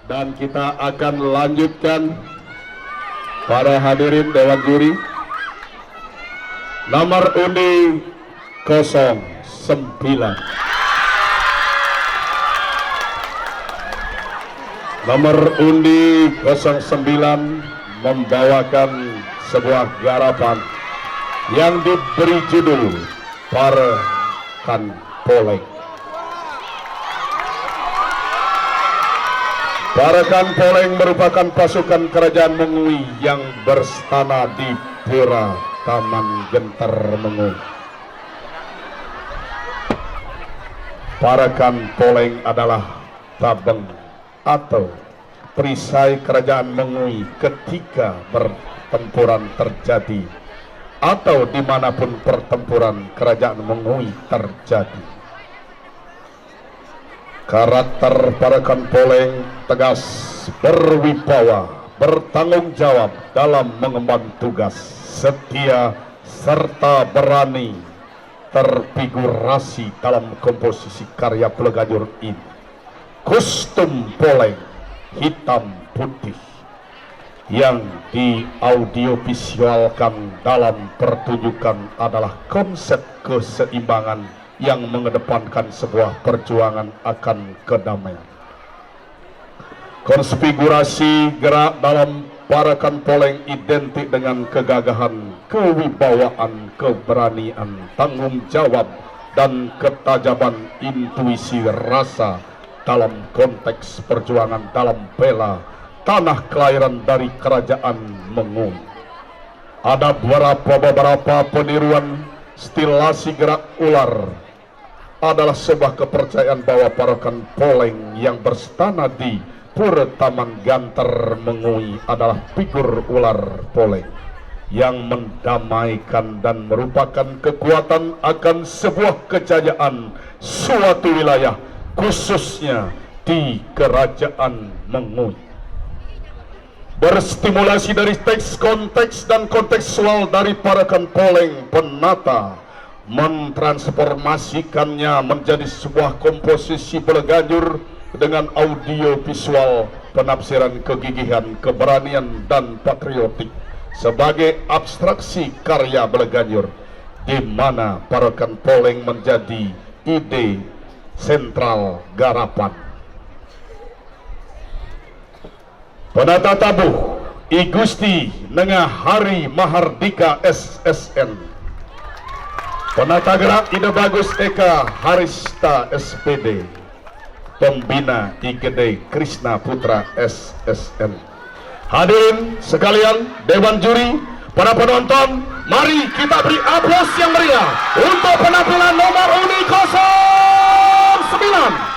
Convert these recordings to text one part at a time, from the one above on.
dan kita akan lanjutkan para hadirin Dewan Juri. Nomor undi 09. Nomor undi 09 membawakan sebuah garapan yang diberi judul Parakan Poleng. Parakan Poleng merupakan pasukan kerajaan Mengui yang berstana di Pura Taman Gentar Mengui. Parakan Poleng adalah tabeng atau perisai kerajaan Mengui ketika pertempuran terjadi atau dimanapun pertempuran kerajaan Mengui terjadi. Karakter Parakan Poleng tegas, berwibawa, bertanggung jawab dalam mengemban tugas, setia serta berani terfigurasi dalam komposisi karya Bleganjur ini. Kostum Poleng hitam putih yang diaudiovisualkan dalam pertunjukan adalah konsep keseimbangan yang mengedepankan sebuah perjuangan akan kedamaian. Konfigurasi gerak dalam Parakan Poleng identik dengan kegagahan, kewibawaan, keberanian, tanggung jawab, dan ketajaman intuisi rasa dalam konteks perjuangan dalam bela tanah kelahiran dari kerajaan Mengui. Ada beberapa peniruan stilasi gerak ular adalah sebuah kepercayaan bahwa Parakan Poleng yang berstana di Pura Taman Gantar Mengui adalah figur ular poleng yang mendamaikan dan merupakan kekuatan akan sebuah kejayaan suatu wilayah, khususnya di kerajaan Mengui. Berstimulasi dari teks, konteks, dan kontekstual dari Parakan Poleng, penata mentransformasikannya menjadi sebuah komposisi Bleganjur dengan audio visual penafsiran kegigihan, keberanian, dan patriotik sebagai abstraksi karya Bleganjur, di mana Parakan Poleng menjadi ide sentral garapan. Penata tabuh I Gusti Nengah Hari Mahardika SSN. Penata gerak Ide Bagus Eka Harista SPD. Pembina IGD Krishna Putra SSN. Hadirin sekalian, Dewan Juri, para penonton, mari kita beri aplaus yang meriah untuk penampilan nomor undi 09.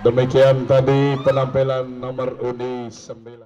Demikian tadi penampilan nomor undi 9.